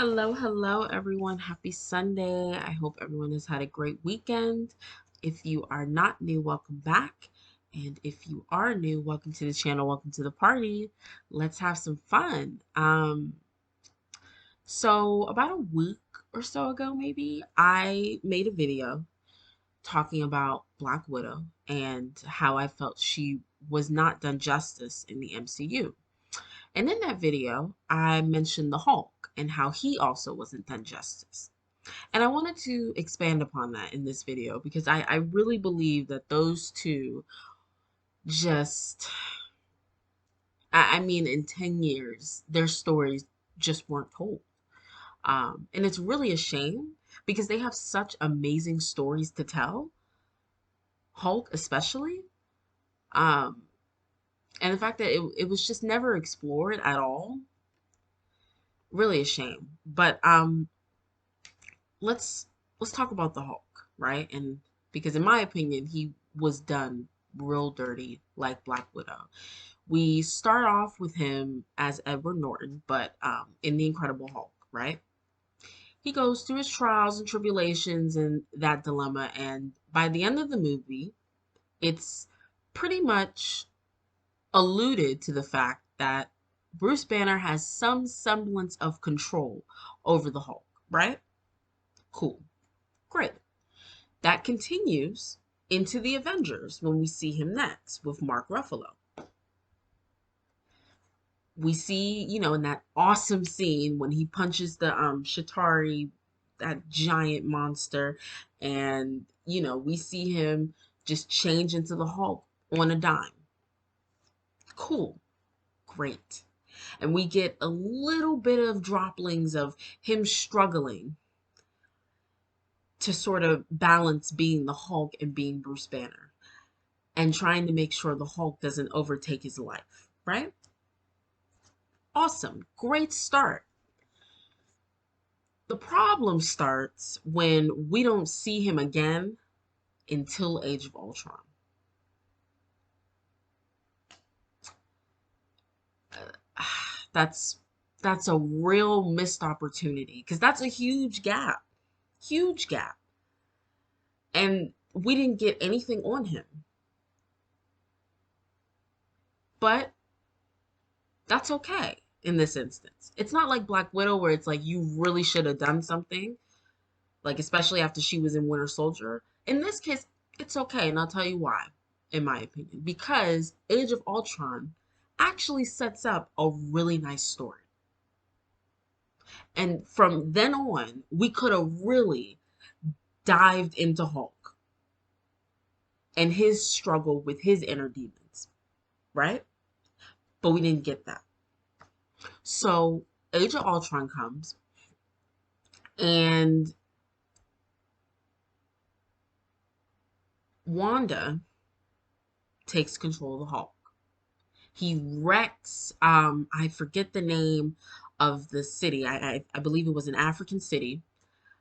Hello, everyone. Happy Sunday. I hope everyone has had a great weekend. If you are not new, welcome back. And if you are new, welcome to the channel, welcome to the party. Let's have some fun. So about a week or so ago, maybe, I made a video talking about Black Widow and how I felt she was not done justice in the MCU. And in that video, I mentioned the Hulk and how he also wasn't done justice. And I wanted to expand upon that in this video because I really believe that those two just, I mean, in 10 years, their stories just weren't told. And it's really a shame because they have such amazing stories to tell, Hulk especially. Um, and the fact that it was just never explored at all, really a shame. But let's let's talk about the Hulk, right? And because in my opinion, he was done real dirty like Black Widow. We start off with him as Edward Norton, but in The Incredible Hulk, right? He goes through his trials and tribulations and that dilemma, and by the end of the movie, it's pretty much alluded to the fact that Bruce Banner has some semblance of control over the Hulk, right? Cool. Great. That continues into the Avengers when we see him next with Mark Ruffalo. We see, in that awesome scene when he punches the Shatari, that giant monster, and we see him just change into the Hulk on a dime. Cool. Great. And we get a little bit of droplings of him struggling to sort of balance being the Hulk and being Bruce Banner, and trying to make sure the Hulk doesn't overtake his life, right? Awesome. Great start. The problem starts when we don't see him again until Age of Ultron. That's that's a real missed opportunity because that's a huge gap. Huge gap. And we didn't get anything on him. But that's okay in this instance. It's not like Black Widow where it's like you really should have done something, like especially after she was in Winter Soldier. In this case, it's okay, and I'll tell you why, in my opinion. Because Age of Ultron actually sets up a really nice story. And from then on, we could have really dived into Hulk and his struggle with his inner demons, right? But we didn't get that. So Age of Ultron comes, and Wanda takes control of the Hulk. He wrecks, I forget the name of the city. I believe it was an African city,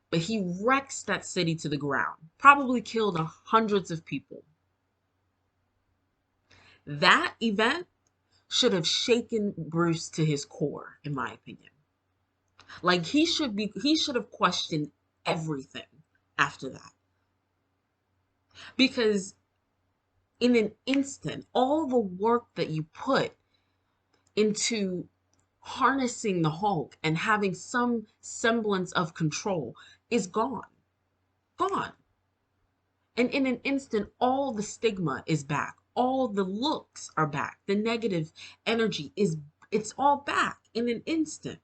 but he wrecks that city to the ground. Probably killed hundreds of people. That event should have shaken Bruce to his core, in my opinion. Like he should have questioned everything after that. Because in an instant, all the work that you put into harnessing the Hulk and having some semblance of control is gone. Gone. And in an instant, all the stigma is back. All the looks are back. The negative energy it's all back in an instant.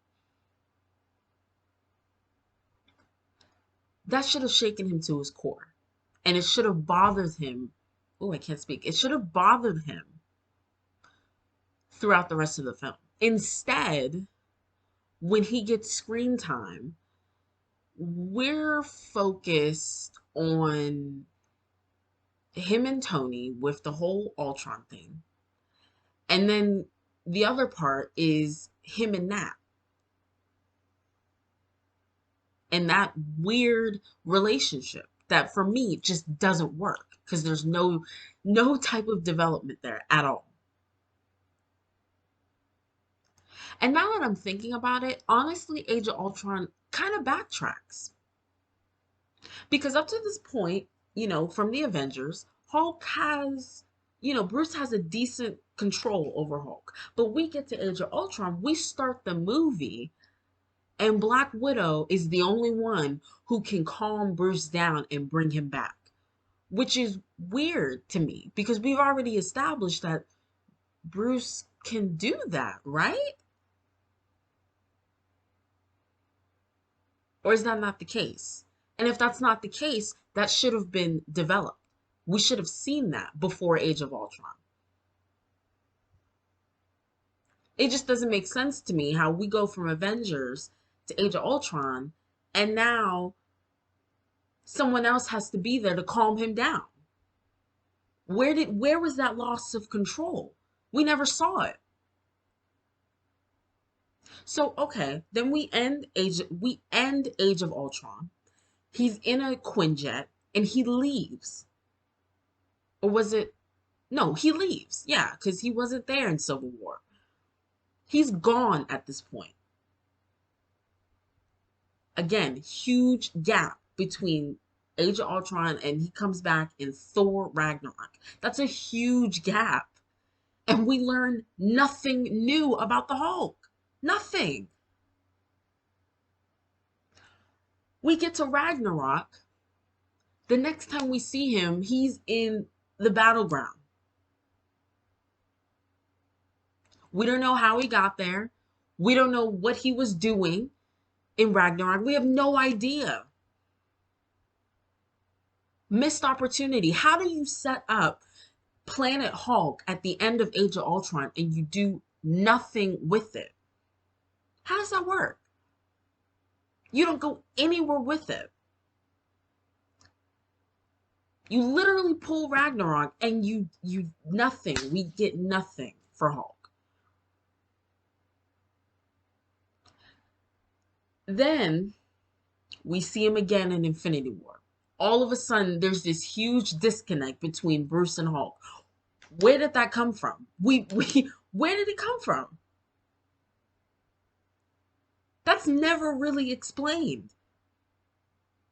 That should have shaken him to his core. And it should have bothered him. Oh, I can't speak. It should have bothered him throughout the rest of the film. Instead, when he gets screen time, we're focused on him and Tony with the whole Ultron thing. And then the other part is him and Nat and that weird relationship that for me just doesn't work because there's no type of development there at all. And now that I'm thinking about it, honestly, Age of Ultron kind of backtracks. Because up to this point, from the Avengers, Hulk has, Bruce has a decent control over Hulk. But we get to Age of Ultron, we start the movie, and Black Widow is the only one who can calm Bruce down and bring him back, which is weird to me because we've already established that Bruce can do that, right? Or is that not the case? And if that's not the case, that should have been developed. We should have seen that before Age of Ultron. It just doesn't make sense to me how we go from Avengers to Age of Ultron and now someone else has to be there to calm him down. Where was that loss of control? We never saw it. So okay, then we end Age of Ultron. He's in a Quinjet and he leaves. Or was it no, he leaves. Yeah, because he wasn't there in Civil War. He's gone at this point. Again, huge gap between Age of Ultron and he comes back in Thor Ragnarok. That's a huge gap. And we learn nothing new about the Hulk. Nothing. We get to Ragnarok. The next time we see him, he's in the battleground. We don't know how he got there. We don't know what he was doing in Ragnarok. We have no idea. Missed opportunity. How do you set up Planet Hulk at the end of Age of Ultron and you do nothing with it? How does that work? You don't go anywhere with it. You literally pull Ragnarok and you nothing. We get nothing for Hulk. Then we see him again in Infinity War. All of a sudden, there's this huge disconnect between Bruce and Hulk. Where did that come from? Where did it come from? That's never really explained.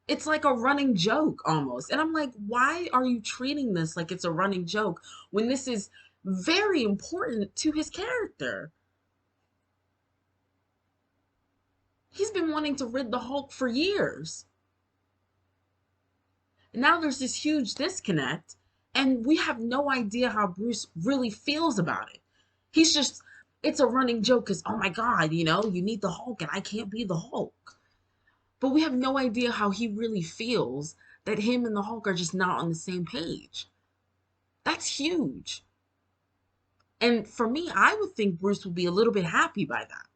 It's like a running joke almost. And I'm like, why are you treating this like it's a running joke when this is very important to his character? He's been wanting to rid the Hulk for years. Now there's this huge disconnect, and we have no idea how Bruce really feels about it. He's just, it's a running joke because, oh my God, you need the Hulk and I can't be the Hulk. But we have no idea how he really feels that him and the Hulk are just not on the same page. That's huge. And for me, I would think Bruce would be a little bit happy by that.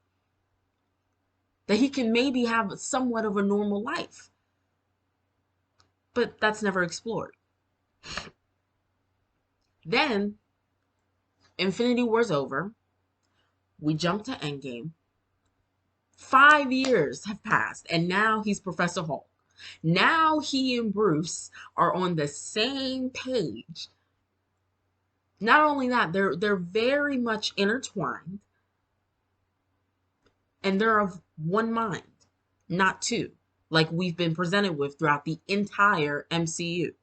That he can maybe have somewhat of a normal life. But that's never explored. Then, Infinity War's over. We jump to Endgame. 5 years have passed, and now he's Professor Hulk. Now he and Bruce are on the same page. Not only that, they're very much intertwined, and they're of one mind, not two, like we've been presented with throughout the entire MCU.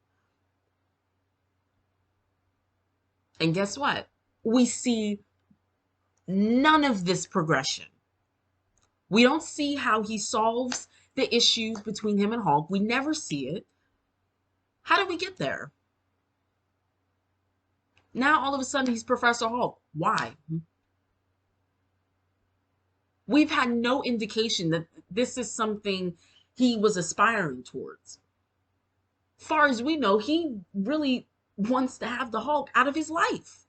And guess what? We see none of this progression. We don't see how he solves the issues between him and Hulk. We never see it. How did we get there? Now all of a sudden he's Professor Hulk. Why? We've had no indication that this is something he was aspiring towards. Far as we know, he really wants to have the Hulk out of his life.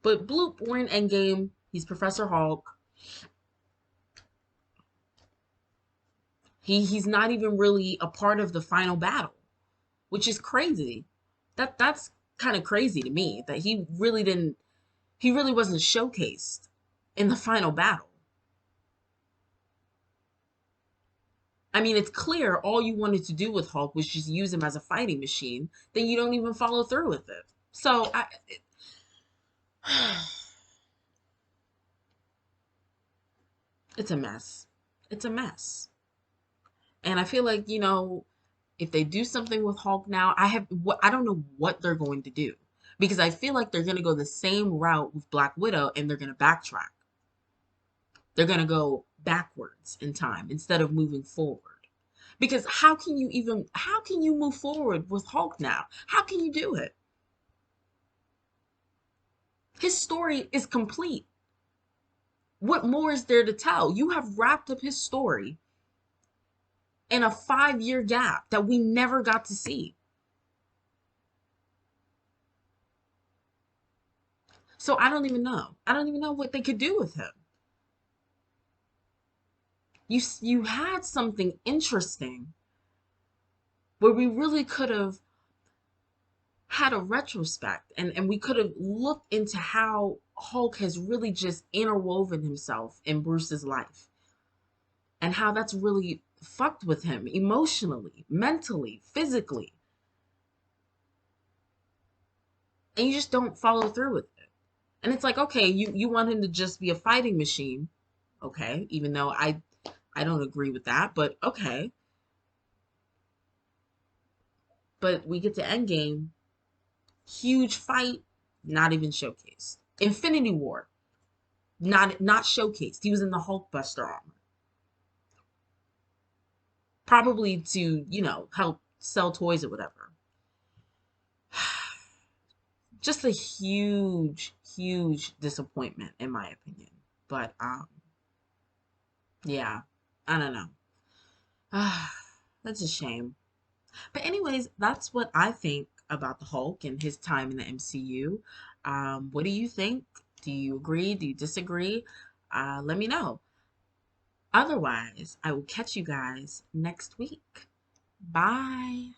But bloop, we're in Endgame. He's Professor Hulk. He's not even really a part of the final battle, which is crazy. That's kind of crazy to me that he really wasn't showcased in the final battle. I mean, it's clear all you wanted to do with Hulk was just use him as a fighting machine, then you don't even follow through with it. So it's a mess. It's a mess. And I feel like, if they do something with Hulk now, I don't know what they're going to do. Because I feel like they're going to go the same route with Black Widow and they're going to backtrack. They're going to go backwards in time instead of moving forward. Because how can you move forward with Hulk now? How can you do it? His story is complete. What more is there to tell? You have wrapped up his story in a 5-year gap that we never got to see. So I don't even know. I don't even know what they could do with him. You had something interesting where we really could have had a retrospect and we could have looked into how Hulk has really just interwoven himself in Bruce's life and how that's really fucked with him emotionally, mentally, physically. And you just don't follow through with it. And it's like, okay, you want him to just be a fighting machine. Okay, even though I don't agree with that, but okay. But we get to Endgame, huge fight, not even showcased. Infinity War, not showcased. He was in the Hulkbuster armor, probably to help sell toys or whatever. Just a huge, huge disappointment in my opinion. But yeah, I don't know. That's a shame. But anyways, that's what I think about the Hulk and his time in the MCU. What do you think? Do you agree? Do you disagree? Let me know. Otherwise, I will catch you guys next week. Bye.